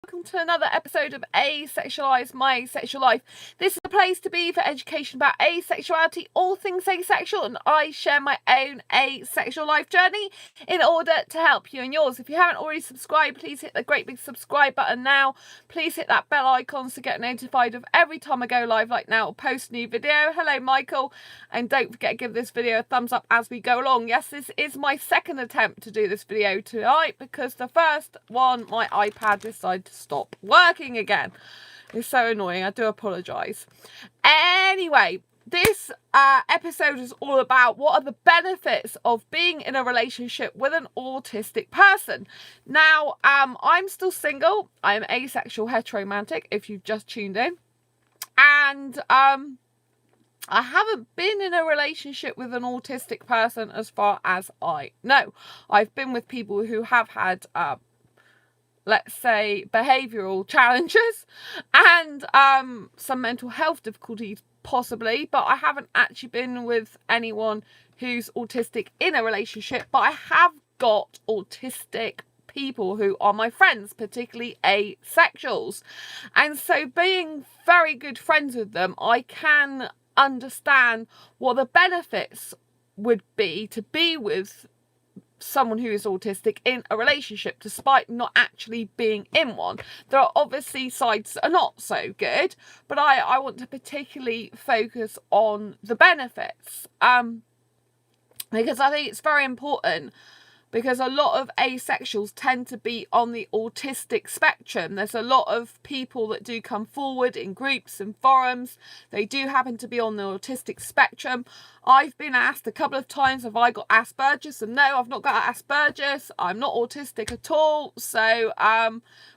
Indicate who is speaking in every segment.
Speaker 1: welcome to another episode of Asexualized, My Asexual Life. This is a place to be for education about asexuality, all things asexual, and I share my own asexual life journey in order to help you and yours. If you haven't already subscribed, please hit the great big subscribe button now. Please hit that bell icon to get notified of every time I go live like now or post a new video. Hello, Michael. And don't forget to give this video a thumbs up as we go along. Yes, this is my second attempt to do this video tonight because the first one, my iPad decided to stop working again. It's so annoying. I do apologise. Anyway, this episode is all about what are the benefits of being in a relationship with an autistic person. Now, I'm still single. I'm asexual heteromantic, if you've just tuned in. And I haven't been in a relationship with an autistic person as far as I know. I've been with people who have had let's say, behavioural challenges and some mental health difficulties possibly, but I haven't actually been with anyone who's autistic in a relationship, but I have got autistic people who are my friends, particularly asexuals. And so being very good friends with them, I can understand what the benefits would be to be with someone who is autistic in a relationship despite not actually being in one. There are obviously sides that are not so good, but I want to particularly focus on the benefits because I think it's very important, because a lot of asexuals tend to be on the autistic spectrum. There's a lot of people that do come forward in groups and forums. They do happen to be on the autistic spectrum. I've been asked a couple of times, have I got Asperger's? And no, I've not got Asperger's. I'm not autistic at all. So,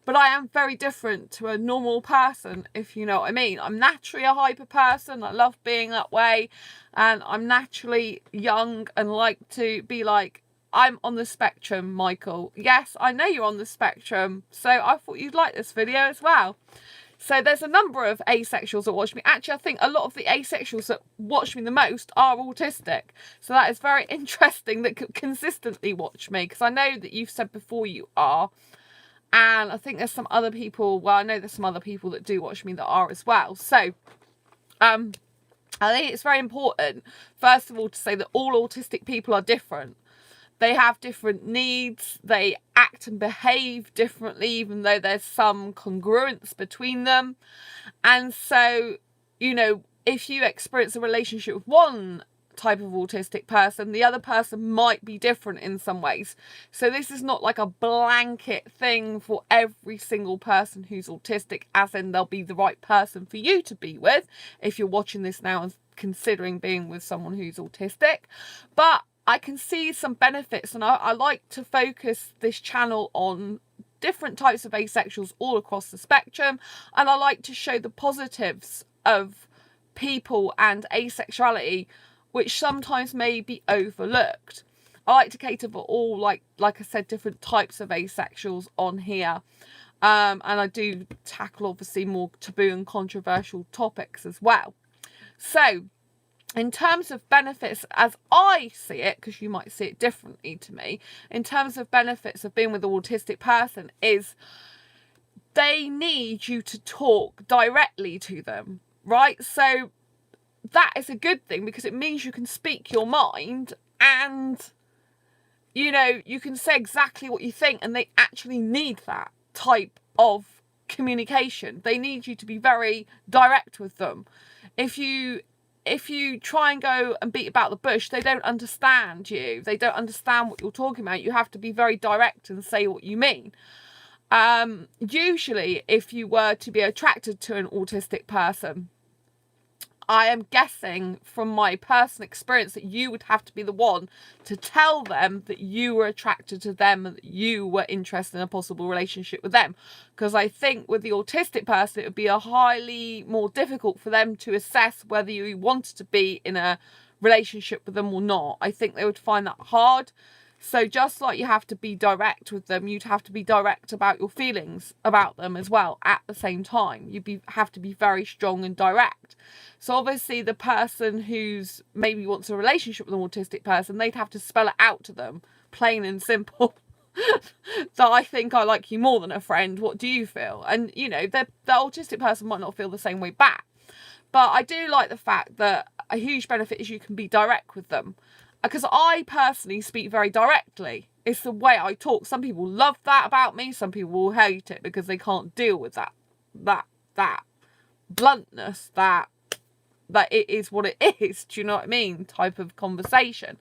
Speaker 1: but I am very different to a normal person, if you know what I mean. I'm naturally a hyper person. I love being that way. And I'm naturally young and like to be like, I'm on the spectrum, Michael. Yes, I know you're on the spectrum, so I thought you'd like this video as well. So there's a number of asexuals that watch me. Actually, I think a lot of the asexuals that watch me the most are autistic. So that is very interesting that consistently watch me, because I know that you've said before you are. And I think there's some other people, well, I know there's some other people that do watch me that are as well. So, I think it's very important, first of all, to say that all autistic people are different. They have different needs, they act and behave differently, even though there's some congruence between them. And so, you know, if you experience a relationship with one type of autistic person, the other person might be different in some ways. So this is not like a blanket thing for every single person who's autistic, as in they'll be the right person for you to be with if you're watching this now and considering being with someone who's autistic. But I can see some benefits, and I like to focus this channel on different types of asexuals all across the spectrum, and I like to show the positives of people and asexuality, which sometimes may be overlooked. I like to cater for all, like I said, different types of asexuals on here, and I do tackle obviously more taboo and controversial topics as well. So in terms of benefits, as I see it, because you might see it differently to me, in terms of benefits of being with an autistic person is they need you to talk directly to them, right? So that is a good thing, because it means you can speak your mind and, you know, you can say exactly what you think, and they actually need that type of communication. They need you to be very direct with them. If you try and go and beat about the bush, they don't understand you. They don't understand what you're talking about. You have to be very direct and say what you mean. Usually, if you were to be attracted to an autistic person, I am guessing from my personal experience that you would have to be the one to tell them that you were attracted to them and that you were interested in a possible relationship with them. Because I think with the autistic person, it would be a highly more difficult for them to assess whether you wanted to be in a relationship with them or not. I think they would find that hard. So just like you have to be direct with them, you'd have to be direct about your feelings about them as well at the same time. Have to be very strong and direct. So obviously the person who's maybe wants a relationship with an autistic person, they'd have to spell it out to them, plain and simple. that I think I like you more than a friend. What do you feel? And, you know, the autistic person might not feel the same way back. But I do like the fact that a huge benefit is you can be direct with them. Because I personally speak very directly. It's the way I talk. Some people love that about me. Some people will hate it because they can't deal with that bluntness, that it is what it is. Do you know what I mean? Type of conversation.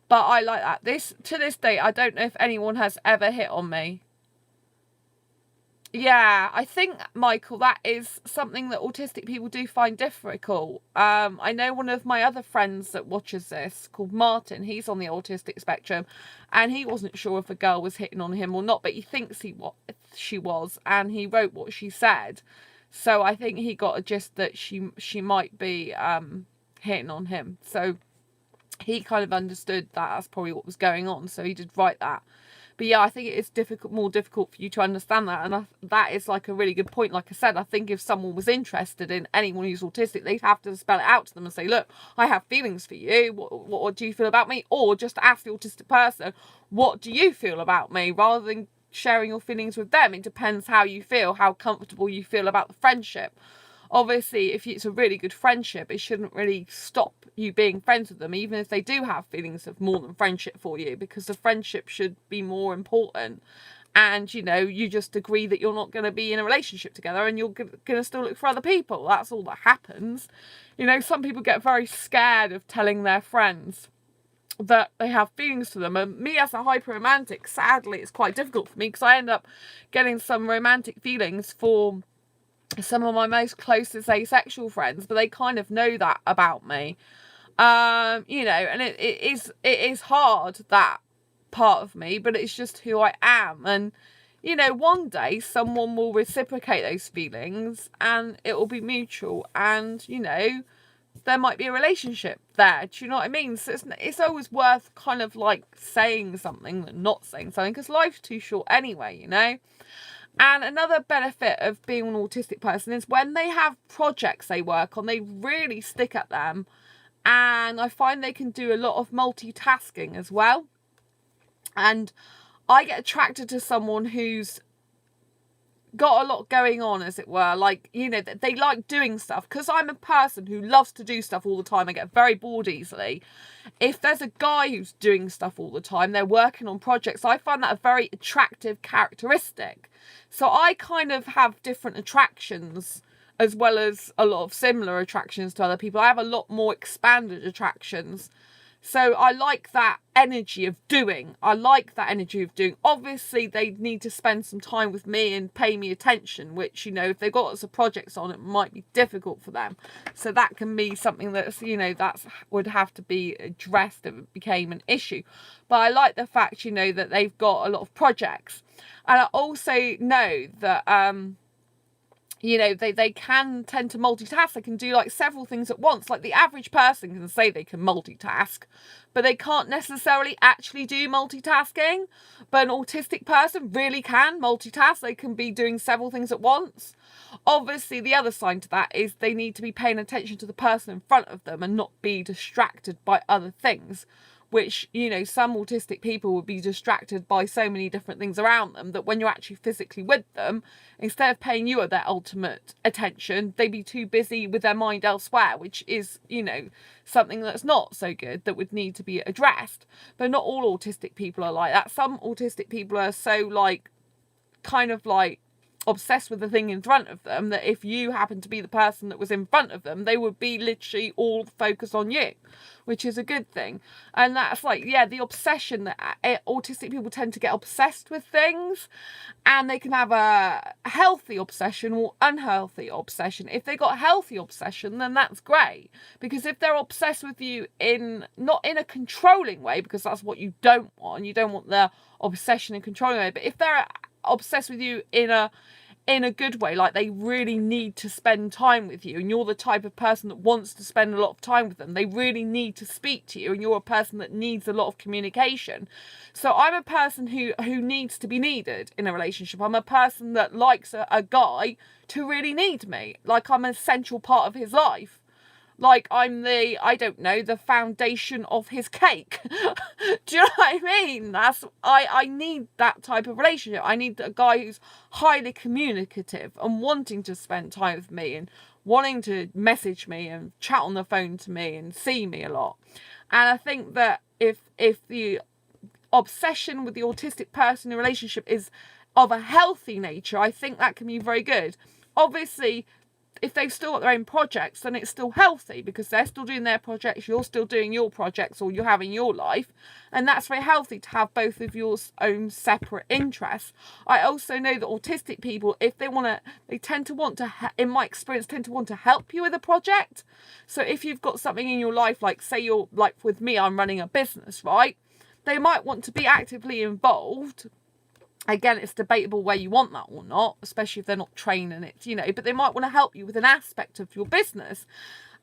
Speaker 1: But I like that. To this day, I don't know if anyone has ever hit on me. Yeah, I think, Michael, that is something that autistic people do find difficult. I know one of my other friends that watches this, called Martin, he's on the autistic spectrum, and he wasn't sure if a girl was hitting on him or not, but he thinks she was, and he wrote what she said. So I think he got a gist that she might be hitting on him. So he kind of understood that that's probably what was going on, so he did write that. But yeah, I think it is more difficult for you to understand that. And that is like a really good point. Like I said, I think if someone was interested in anyone who's autistic, they'd have to spell it out to them and say, look, I have feelings for you. What do you feel about me? Or just ask the autistic person, what do you feel about me? Rather than sharing your feelings with them. It depends how you feel, how comfortable you feel about the friendship. Obviously, if it's a really good friendship, it shouldn't really stop you being friends with them, even if they do have feelings of more than friendship for you, because the friendship should be more important. And, you know, you just agree that you're not going to be in a relationship together and you're going to still look for other people. That's all that happens. You know, some people get very scared of telling their friends that they have feelings for them. And me as a hyper romantic, sadly, it's quite difficult for me because I end up getting some romantic feelings for some of my most closest asexual friends, but they kind of know that about me. You know, and it is hard, that part of me, but it's just who I am. And, you know, one day someone will reciprocate those feelings and it will be mutual, and, you know, there might be a relationship there. Do you know what I mean? So it's always worth kind of like saying something than not saying something, because life's too short anyway, you know. And another benefit of being an autistic person is when they have projects they work on, they really stick at them. And I find they can do a lot of multitasking as well. And I get attracted to someone who's got a lot going on, as it were. Like, you know, they like doing stuff. Because I'm a person who loves to do stuff all the time. I get very bored easily. If there's a guy who's doing stuff all the time, they're working on projects, I find that a very attractive characteristic. So I kind of have different attractions, as well as a lot of similar attractions to other people. I have a lot more expanded attractions. So I like that energy of doing. Obviously, they need to spend some time with me and pay me attention, which, you know, if they've got lots of projects on, it might be difficult for them. So that can be something that's, you know, would have to be addressed if it became an issue. But I like the fact, you know, that they've got a lot of projects. And I also know that, you know, they can tend to multitask. They can do like several things at once. Like the average person can say they can multitask, but they can't necessarily actually do multitasking. But an autistic person really can multitask. They can be doing several things at once. Obviously, the other side to that is they need to be paying attention to the person in front of them and not be distracted by other things. Which, you know, some autistic people would be distracted by so many different things around them that when you're actually physically with them, instead of paying you their ultimate attention, they'd be too busy with their mind elsewhere, which is, you know, something that's not so good, that would need to be addressed. But not all autistic people are like that. Some autistic people are so, like, kind of like obsessed with the thing in front of them that if you happen to be the person that was in front of them, they would be literally all focused on you, which is a good thing. And that's like, yeah, the obsession that autistic people tend to get obsessed with things, and they can have a healthy obsession or unhealthy obsession. If they got a healthy obsession, then that's great, because if they're obsessed with you not in a controlling way, because that's what you don't want the obsession and controlling way, but if they're obsessed with you in a good way, like they really need to spend time with you and you're the type of person that wants to spend a lot of time with them, they really need to speak to you and you're a person that needs a lot of communication. So I'm a person who needs to be needed in a relationship. I'm a person that likes a guy to really need me, like I'm an essential part of his life. like I'm the, I don't know, the foundation of his cake. Do you know what I mean? I need that type of relationship. I need a guy who's highly communicative and wanting to spend time with me and wanting to message me and chat on the phone to me and see me a lot. And I think that if the obsession with the autistic person in a relationship is of a healthy nature, I think that can be very good. Obviously, if they've still got their own projects, then it's still healthy because they're still doing their projects, you're still doing your projects, or you're having your life, and that's very healthy to have both of your own separate interests. I also know that autistic people, if they want to, they tend to want to, in my experience, tend to want to help you with a project. So if you've got something in your life, like say you're, like with me, I'm running a business, right? They might want to be actively involved. Again, it's debatable where you want that or not, especially if they're not trained in it, but they might want to help you with an aspect of your business.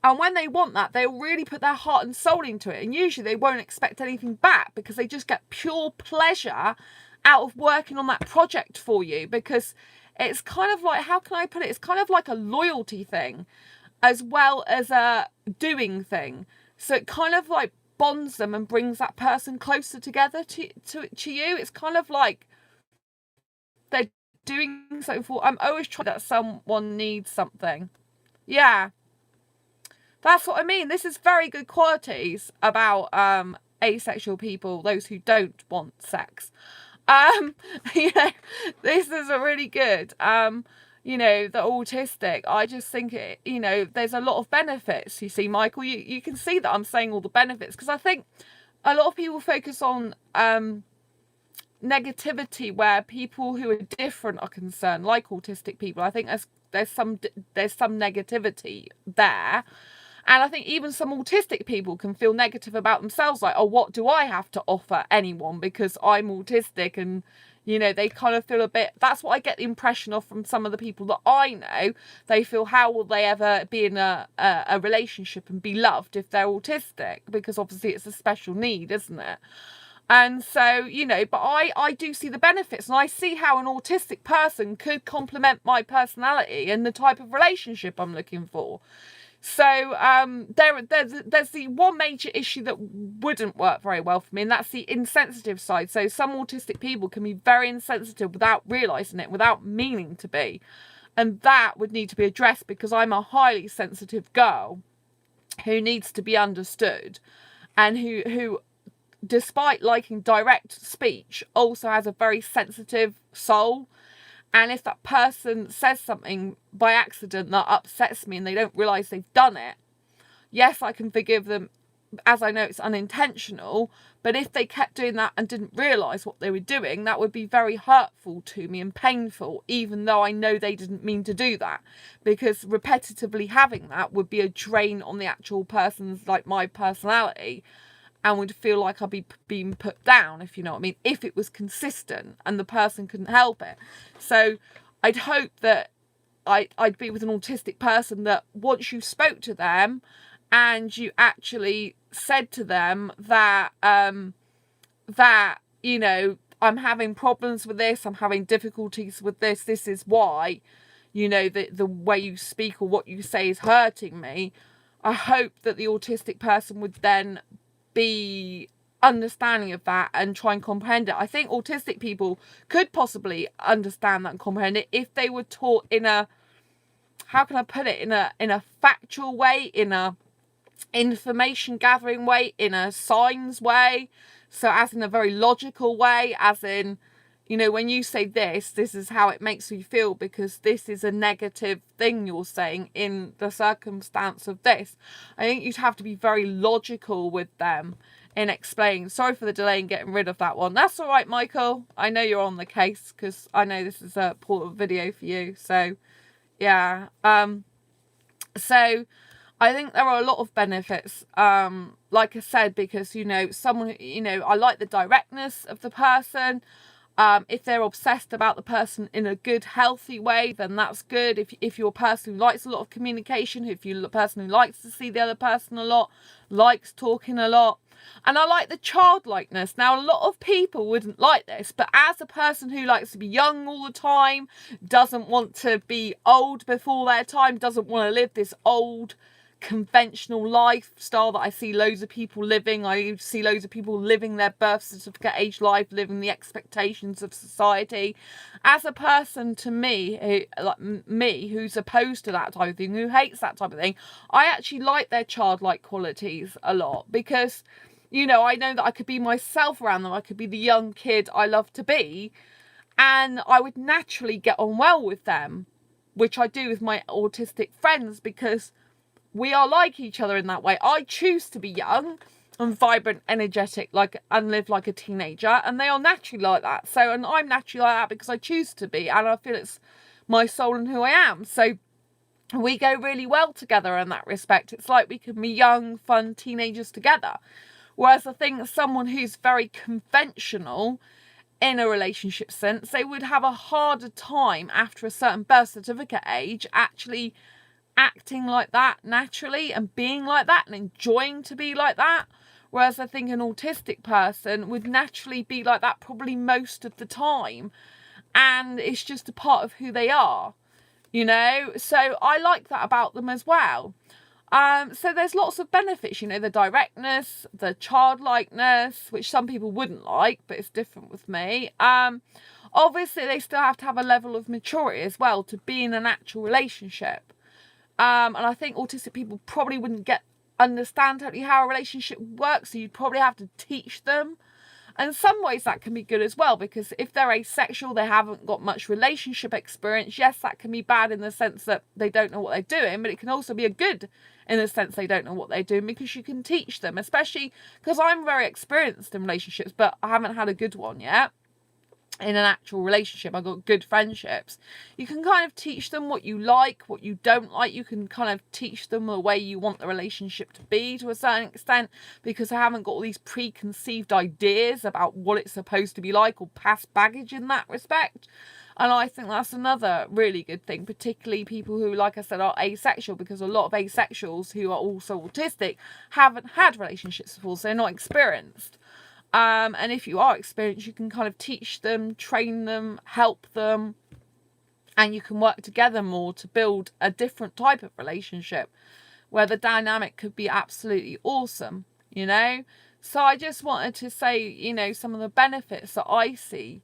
Speaker 1: And when they want that, they'll really put their heart and soul into it. And usually they won't expect anything back because they just get pure pleasure out of working on that project for you, because it's kind of like, how can I put it? It's kind of like a loyalty thing as well as a doing thing. So it kind of like bonds them and brings that person closer together to you. It's kind of like they're doing something for. I'm always trying that someone needs something. Yeah, that's what I mean. This is very good qualities about asexual people, those who don't want sex. This is a really good. The autistic, I just think it, there's a lot of benefits. You see, Michael, you can see that I'm saying all the benefits, because I think a lot of people focus on negativity where people who are different are concerned, like autistic people. I think there's some negativity there, and I think even some autistic people can feel negative about themselves, like, oh, what do I have to offer anyone because I'm autistic? And they kind of feel a bit, that's what I get the impression of from some of the people that I know. They feel, how will they ever be in a relationship and be loved if they're autistic? Because obviously it's a special need, isn't it? And so, but I do see the benefits, and I see how an autistic person could complement my personality and the type of relationship I'm looking for. So there's the one major issue that wouldn't work very well for me, and that's the insensitive side. So some autistic people can be very insensitive without realising it, without meaning to be. And that would need to be addressed, because I'm a highly sensitive girl who needs to be understood, and who despite liking direct speech, also has a very sensitive soul. And if that person says something by accident that upsets me and they don't realise they've done it, yes, I can forgive them, as I know it's unintentional. But if they kept doing that and didn't realise what they were doing, that would be very hurtful to me and painful, even though I know they didn't mean to do that. Because repetitively having that would be a drain on the actual person's, like, my personality, and would feel like I'd be being put down, if you know what I mean, if it was consistent and the person couldn't help it. So I'd hope that I'd be with an autistic person that once you spoke to them and you actually said to them that, I'm having problems with this, I'm having difficulties with this is why, the way you speak or what you say is hurting me. I hope that the autistic person would then be understanding of that and try and comprehend it. I think autistic people could possibly understand that and comprehend it if they were taught in a, how can I put it, in a factual way, in a information gathering way, in a signs way. So as in a very logical way, as in, when you say this is how it makes you feel, because this is a negative thing you're saying in the circumstance of this. I think you'd have to be very logical with them in explaining. Sorry for the delay in getting rid of that one. That's all right, Michael. I know you're on the case, because I know this is a important video for you. So, yeah. So I think there are a lot of benefits, like I said, because, someone, I like the directness of the person. If they're obsessed about the person in a good, healthy way, then that's good. If you're a person who likes a lot of communication, if you're a person who likes to see the other person a lot, likes talking a lot. And I like the childlikeness. Now, a lot of people wouldn't like this, but as a person who likes to be young all the time, doesn't want to be old before their time, doesn't want to live this old conventional lifestyle that I see loads of people living. I see loads of people living their birth certificate age life, living the expectations of society. As a person, to me, who's opposed to that type of thing, who hates that type of thing, I actually like their childlike qualities a lot, because, you know, I know that I could be myself around them. I could be the young kid I love to be, and I would naturally get on well with them, which I do with my autistic friends, because we are like each other in that way. I choose to be young and vibrant, energetic, and live like a teenager, and they are naturally like that. So, and I'm naturally like that because I choose to be, and I feel it's my soul and who I am. So we go really well together in that respect. It's like we can be young, fun teenagers together. Whereas I think someone who's very conventional in a relationship sense, they would have a harder time after a certain birth certificate age actually acting like that naturally and being like that and enjoying to be like that. Whereas I think an autistic person would naturally be like that probably most of the time, and it's just a part of who they are, you know. So I like that about them as well. So there's lots of benefits, you know, the directness, the childlikeness, which some people wouldn't like, but it's different with me. Obviously they still have to have a level of maturity as well to be in an actual relationship. And I think autistic people probably wouldn't understand totally how a relationship works, so you'd probably have to teach them. And in some ways that can be good as well, because if they're asexual, they haven't got much relationship experience. Yes, that can be bad in the sense that they don't know what they're doing, but it can also be a good in the sense they don't know what they're doing, because you can teach them, especially because I'm very experienced in relationships, but I haven't had a good one yet. In an actual relationship, I've got good friendships. You can kind of teach them what you like, what you don't like. You can kind of teach them the way you want the relationship to be to a certain extent, because I haven't got all these preconceived ideas about what it's supposed to be like, or past baggage in that respect. And I think that's another really good thing, particularly people who, like I said, are asexual, because a lot of asexuals who are also autistic haven't had relationships before, so they're not experienced. And if you are experienced, you can kind of teach them, train them, help them, and you can work together more to build a different type of relationship where the dynamic could be absolutely awesome, you know? So I just wanted to say, you know, some of the benefits that I see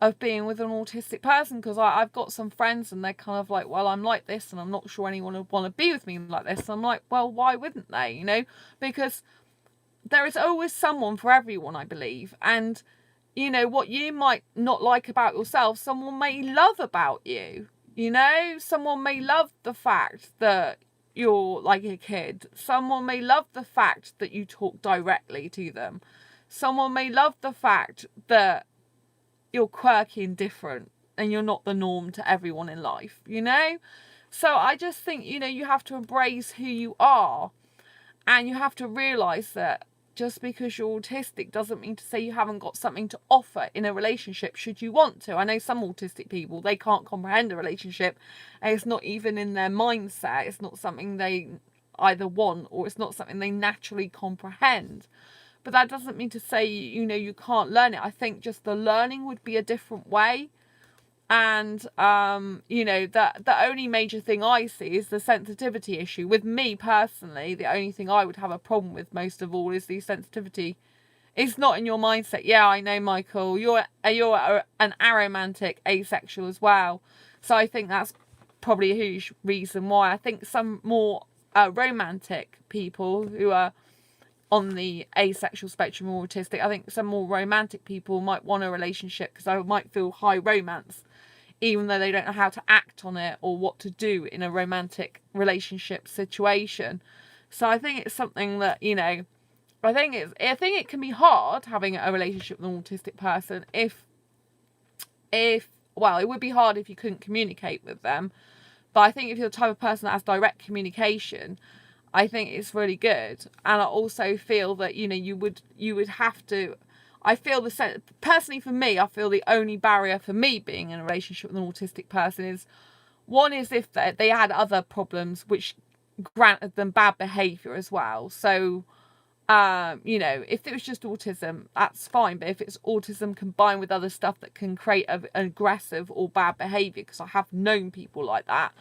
Speaker 1: of being with an autistic person, because I've got some friends and they're kind of like, well, I'm like this and I'm not sure anyone would want to be with me like this. And I'm like, well, why wouldn't they, you know? Because there is always someone for everyone, I believe. And, you know, what you might not like about yourself, someone may love about you. You know, someone may love the fact that you're like a kid. Someone may love the fact that you talk directly to them. Someone may love the fact that you're quirky and different and you're not the norm to everyone in life, you know? So I just think, you know, you have to embrace who you are, and you have to realise that just because you're autistic doesn't mean to say you haven't got something to offer in a relationship should you want to. I know some autistic people, they can't comprehend a relationship, and it's not even in their mindset. It's not something they either want, or it's not something they naturally comprehend. But that doesn't mean to say, you know, you can't learn it. I think just the learning would be a different way. And, you know, the only major thing I see is the sensitivity issue. With me personally, the only thing I would have a problem with most of all is the sensitivity. It's not in your mindset. Yeah, I know, Michael. You're an aromantic asexual as well. So I think that's probably a huge reason why. I think some more romantic people who are on the asexual spectrum or autistic, I think some more romantic people might want a relationship because I might feel high romance, even though they don't know how to act on it or what to do in a romantic relationship situation. So I think it's something that, you know, I think it can be hard having a relationship with an autistic person if well, it would be hard if you couldn't communicate with them. But I think if you're the type of person that has direct communication, I think it's really good. And I also feel that, you know, you would have to, I feel personally for me, I feel the only barrier for me being in a relationship with an autistic person is, one is if they had other problems which granted them bad behaviour as well. So, you know, if it was just autism, that's fine. But if it's autism combined with other stuff that can create an aggressive or bad behaviour, because I have known people like that,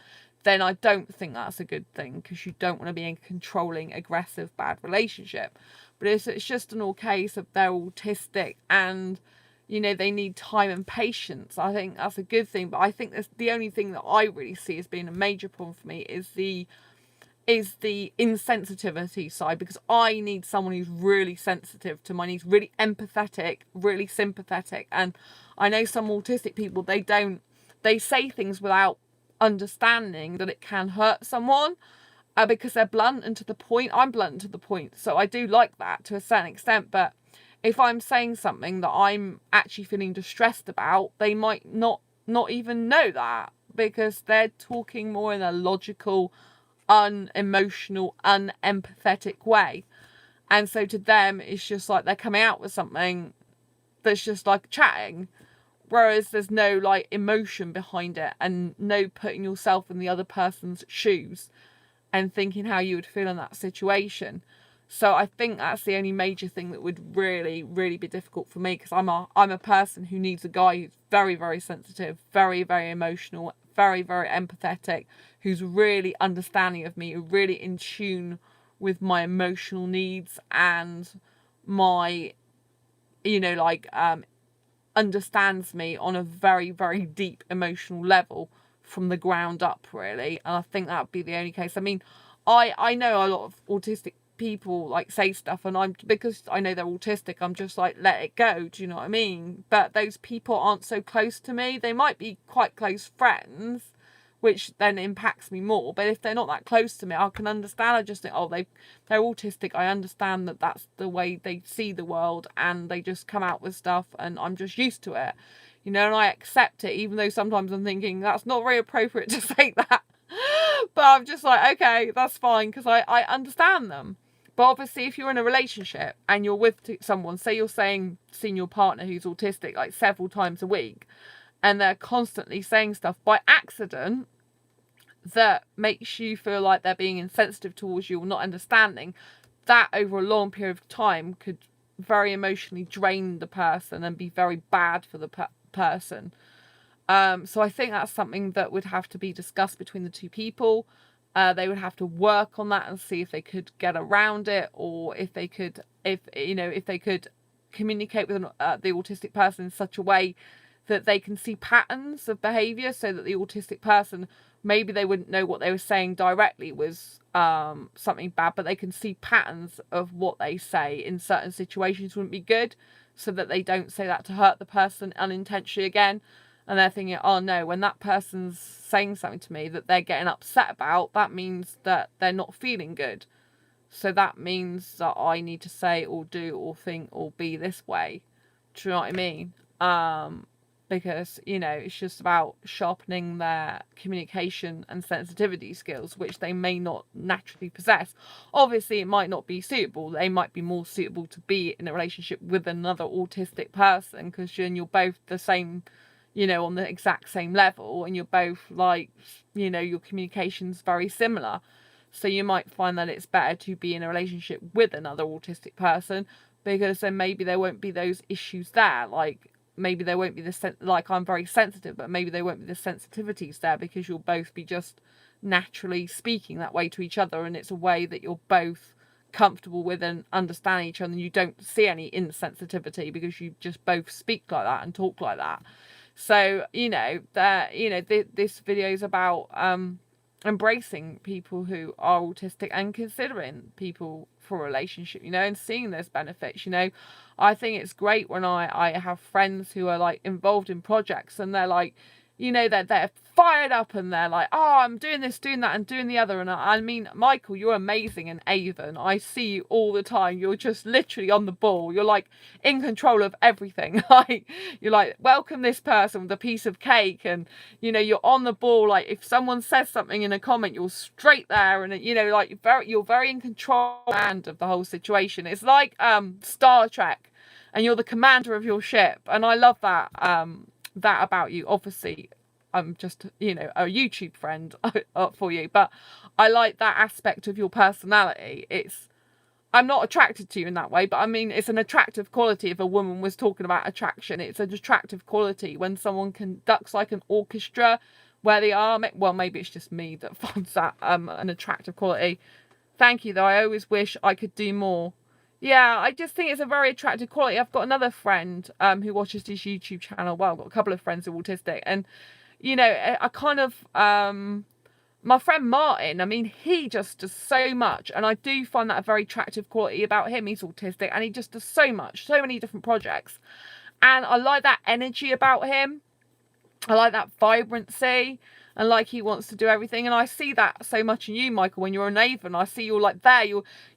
Speaker 1: then I don't think that's a good thing, because you don't want to be in a controlling, aggressive, bad relationship. But if it's just an all case of they're autistic and, you know, they need time and patience, I think that's a good thing. But I think that's the only thing that I really see as being a major problem for me is the insensitivity side, because I need someone who's really sensitive to my needs, really empathetic, really sympathetic. And I know some autistic people, they say things without understanding that it can hurt someone, because they're blunt and to the point. I'm blunt and to the point, so I do like that to a certain extent. But if I'm saying something that I'm actually feeling distressed about, they might not even know that, because they're talking more in a logical, unemotional, unempathetic way. And so to them, it's just like they're coming out with something that's just like chatting, whereas there's no like emotion behind it, and no putting yourself in the other person's shoes and thinking how you would feel in that situation. So I think that's the only major thing that would really, really be difficult for me, because I'm a person who needs a guy who's very, very sensitive, very, very emotional, very, very empathetic, who's really understanding of me, really in tune with my emotional needs and my, you know, like, understands me on a very, very deep emotional level from the ground up, really. And I think that would be the only case. I mean, I know a lot of autistic people like say stuff, and because I know they're autistic, I'm just like, let it go. Do you know what I mean? But those people aren't so close to me. They might be quite close friends, which then impacts me more. But if they're not that close to me, I can understand. I just think, oh, they're autistic. I understand that that's the way they see the world, and they just come out with stuff, and I'm just used to it, you know, and I accept it, even though sometimes I'm thinking that's not very appropriate to say that. But I'm just like, okay, that's fine, because I understand them. But obviously, if you're in a relationship and you're with someone, say you're seeing your partner who's autistic like several times a week, and they're constantly saying stuff by accident that makes you feel like they're being insensitive towards you or not understanding, that over a long period of time could very emotionally drain the person and be very bad for the person. So I think that's something that would have to be discussed between the two people. They would have to work on that and see if they could get around it, or if they could communicate with the autistic person in such a way that they can see patterns of behavior, so that the autistic person, maybe they wouldn't know what they were saying directly was something bad, but they can see patterns of what they say in certain situations wouldn't be good, so that they don't say that to hurt the person unintentionally again. And they're thinking, oh no, when that person's saying something to me that they're getting upset about, that means that they're not feeling good. So that means that I need to say or do or think or be this way. Do you know what I mean? Because, you know, it's just about sharpening their communication and sensitivity skills, which they may not naturally possess. Obviously, it might not be suitable. They might be more suitable to be in a relationship with another autistic person, because you're both the same, you know, on the exact same level, and you're both like, you know, your communication's very similar. So you might find that it's better to be in a relationship with another autistic person, because then maybe there won't be those issues there. Like, maybe there won't be like, I'm very sensitive, but maybe there won't be the sensitivities there, because you'll both be just naturally speaking that way to each other, and it's a way that you're both comfortable with and understand each other, and you don't see any insensitivity because you just both speak like that and talk like that. So, you know, this video is about embracing people who are autistic and considering people for a relationship, you know, and seeing those benefits. You know, I think it's great when I have friends who are like involved in projects, and they're like, you know, they're fired up, and they're like, oh, I'm doing this, doing that, and doing the other. And I mean, Michael, you're amazing, and Avon, I see you all the time. You're just literally on the ball. You're like in control of everything. Like, you're like, welcome this person with a piece of cake, and, you know, you're on the ball. Like, if someone says something in a comment, you're straight there, and, you know, like, you're very in control of the whole situation. It's like Star Trek, and you're the commander of your ship, and I love that. That about you. Obviously, I'm just, you know, a YouTube friend for you, but I like that aspect of your personality. I'm not attracted to you in that way, but I mean, it's an attractive quality. If a woman was talking about attraction, it's an attractive quality when someone conducts like an orchestra where they are. Well, maybe it's just me that finds that an attractive quality. Thank you, though. I always wish I could do more. Yeah, I just think it's a very attractive quality. I've got another friend who watches this YouTube channel. Well, I've got a couple of friends who are autistic, and you know, I kind of my friend Martin, I mean, he just does so much, and I do find that a very attractive quality about him. He's autistic, and he just does so much, so many different projects, and I like that energy about him. I like that vibrancy, and like he wants to do everything. And I see that so much in you, Michael, when you're an Avon. I see you're like there.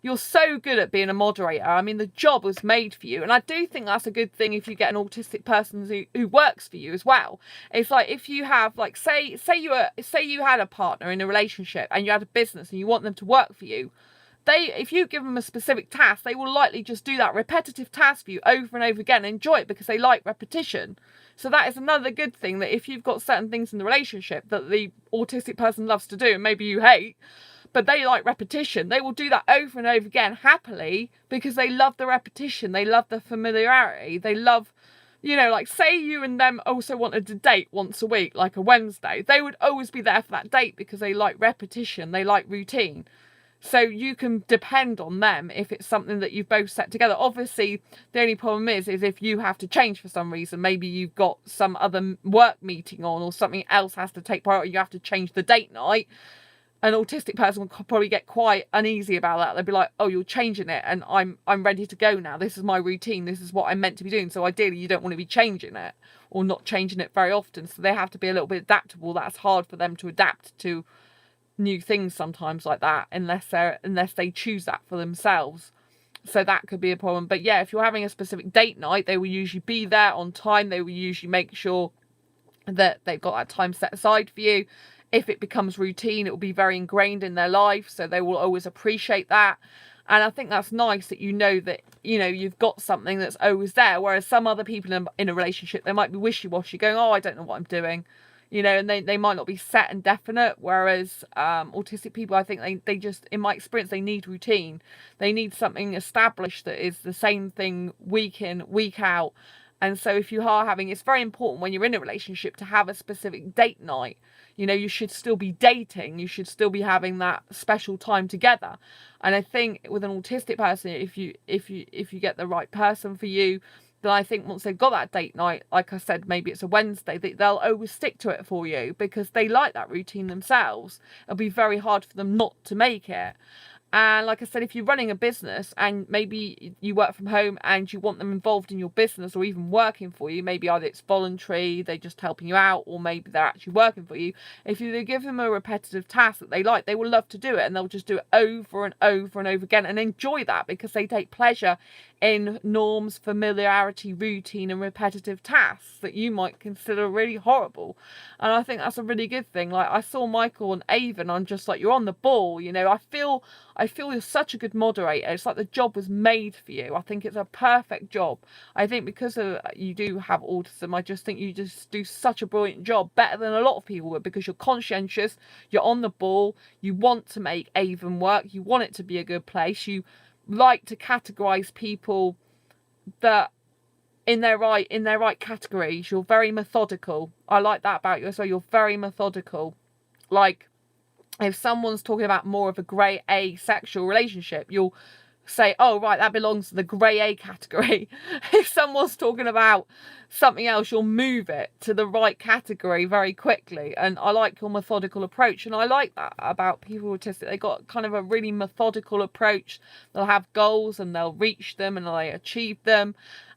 Speaker 1: You're so good at being a moderator. I mean, the job was made for you, and I do think that's a good thing if you get an autistic person who works for you as well. It's like if you have, like, say you had a partner in a relationship and you had a business and you want them to work for you. If you give them a specific task, they will likely just do that repetitive task for you over and over again and enjoy it because they like repetition. So that is another good thing, that if you've got certain things in the relationship that the autistic person loves to do and maybe you hate, but they like repetition, they will do that over and over again happily because they love the repetition, they love the familiarity, they love, you know, like say you and them also wanted to date once a week, like a Wednesday, they would always be there for that date because they like repetition, they like routine. So you can depend on them if it's something that you've both set together. Obviously, the only problem is if you have to change for some reason, maybe you've got some other work meeting on or something else has to take priority, you have to change the date night. An autistic person will probably get quite uneasy about that. They'll be like, oh, you're changing it and I'm ready to go now. This is my routine. This is what I'm meant to be doing. So ideally, you don't want to be changing it or not changing it very often. So they have to be a little bit adaptable. That's hard for them to adapt to new things sometimes like that, unless they choose that for themselves. So that could be a problem. But yeah, if you're having a specific date night, they will usually be there on time. They will usually make sure that they've got that time set aside for you. If it becomes routine, it will be very ingrained in their life, so they will always appreciate that. And I think that's nice that you know that, you know, you've got something that's always there, whereas some other people in a relationship, they might be wishy-washy, going, oh, I don't know what I'm doing, you know, and they might not be set and definite, whereas autistic people, I think they just, in my experience, they need routine. They need something established that is the same thing week in, week out. And so if you are having, it's very important when you're in a relationship to have a specific date night. You know, you should still be dating. You should still be having that special time together. And I think with an autistic person, if you get the right person for you, then I think once they've got that date night, like I said, maybe it's a Wednesday, they'll always stick to it for you because they like that routine themselves. It'll be very hard for them not to make it. And like I said, if you're running a business and maybe you work from home and you want them involved in your business or even working for you, maybe either it's voluntary, they're just helping you out, or maybe they're actually working for you. If you give them a repetitive task that they like, they will love to do it, and they'll just do it over and over and over again and enjoy that because they take pleasure in norms, familiarity, routine and repetitive tasks that you might consider really horrible. And I think that's a really good thing. Like I saw Michael and Avon, I'm just like, you're on the ball, you know. I feel you're such a good moderator. It's like the job was made for you. I think it's a perfect job. I think because you do have autism, I just think you just do such a brilliant job, better than a lot of people would, because you're conscientious, you're on the ball, you want to make Avon work, you want it to be a good place, you like to categorize people that in their right categories. You're very methodical. I like that about you as well. You're very methodical. Like if someone's talking about more of a grey A sexual relationship, you'll say, oh right, that belongs to the grey A category. If someone's talking about something else, you'll move it to the right category very quickly. And I like your methodical approach, and I like that about people with autistic. They got kind of a really methodical approach. They'll have goals and they'll reach them and they achieve them.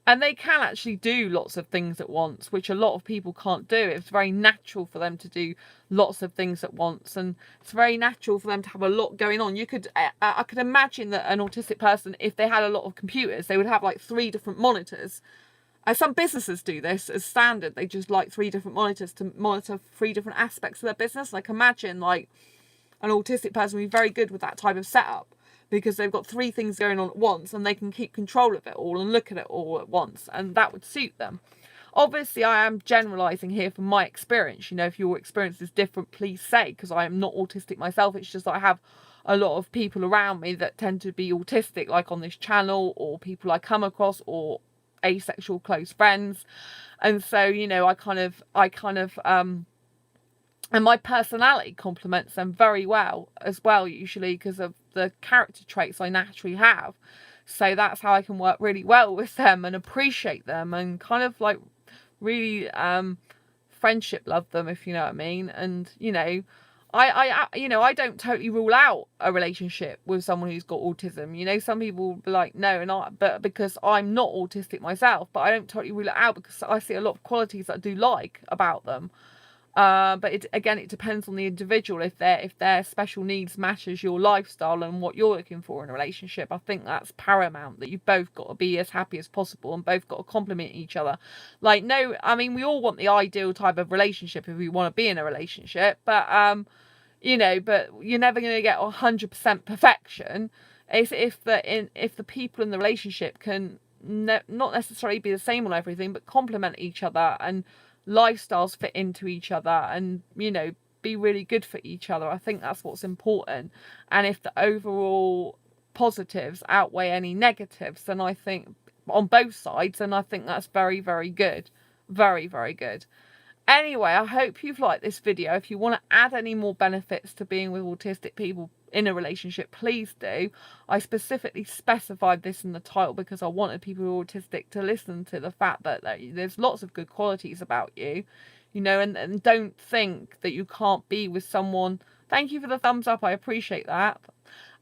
Speaker 1: And they can actually do lots of things at once, which a lot of people can't do. It's very natural for them to do lots of things at once, and it's very natural for them to have a lot going on. I could imagine that an autistic person, if they had a lot of computers, they would have like 3 different monitors. Some businesses do this as standard. They just like 3 different monitors to monitor 3 different aspects of their business. Like imagine like an autistic person would be very good with that type of setup, because they've got 3 things going on at once and they can keep control of it all and look at it all at once, and that would suit them. Obviously, I am generalising here from my experience. You know, if your experience is different, please say, because I am not autistic myself. It's just that I have a lot of people around me that tend to be autistic, like on this channel, or people I come across, or asexual close friends. And so, you know, I kind of And my personality complements them very well as well, usually because of the character traits I naturally have. So that's how I can work really well with them and appreciate them and kind of like really friendship love them, if you know what I mean. And I don't totally rule out a relationship with someone who's got autism. Some people will be like, no, but because I'm not autistic myself, but I don't totally rule it out because I see a lot of qualities that I do like about them. But it depends on the individual. If their special needs matches your lifestyle and what you're looking for in a relationship, I think that's paramount, that you've both got to be as happy as possible and both got to complement each other. Like, no, I mean, we all want the ideal type of relationship if we want to be in a relationship, but but you're never going to get 100% perfection. It's if the people in the relationship can not necessarily be the same on everything, but complement each other, and lifestyles fit into each other, and be really good for each other. I think that's what's important. And if the overall positives outweigh any negatives, then I think on both sides, then I think that's very, very good. Very, very good. Anyway, I hope you've liked this video. If you want to add any more benefits to being with autistic people in a relationship, please do. I specifically specified this in the title because I wanted people who are autistic to listen to the fact that there's lots of good qualities about you, and don't think that you can't be with someone. Thank you for the thumbs up. I appreciate that.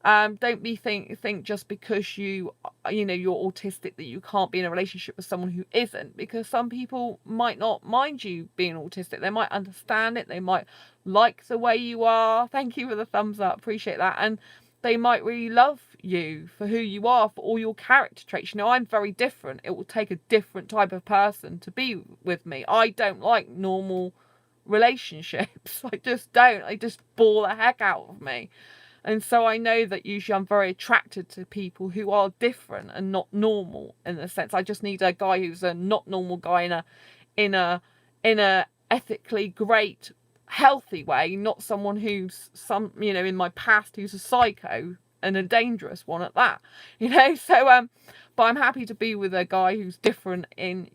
Speaker 1: Don't think just because you're autistic that you can't be in a relationship with someone who isn't, because some people might not mind you being autistic. They might understand it. They might like the way you are. Thank you for the thumbs up. Appreciate that. And they might really love you for who you are, for all your character traits. I'm very different. It will take a different type of person to be with me. I don't like normal relationships. I just don't. They just bore the heck out of me. And so I know that usually I'm very attracted to people who are different and not normal, in a sense. I just need a guy who's a not normal guy in a ethically great, healthy way, not someone who's in my past who's a psycho and a dangerous one at that. So but I'm happy to be with a guy who's different in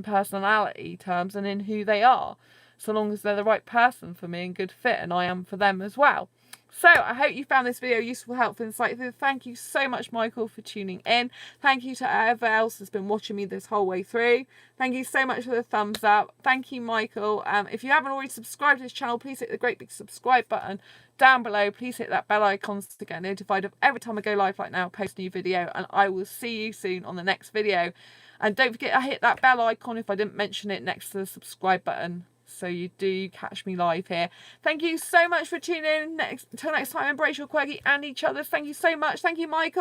Speaker 1: personality terms and in who they are, so long as they're the right person for me and good fit, and I am for them as well. So I hope you found this video useful, helpful, insightful. Thank you so much, Michael, for tuning in. Thank you to whoever else has been watching me this whole way through. Thank you so much for the thumbs up. Thank you, Michael. If you haven't already subscribed to this channel, please hit the great big subscribe button down below. Please hit that bell icon to get notified of every time I go live like now, post a new video, and I will see you soon on the next video. And don't forget to hit that bell icon if I didn't mention it next to the subscribe button, so you do catch me live here. Thank you so much for tuning in. Until next time, embrace your quirky and each other's. Thank you so much. Thank you, Michael.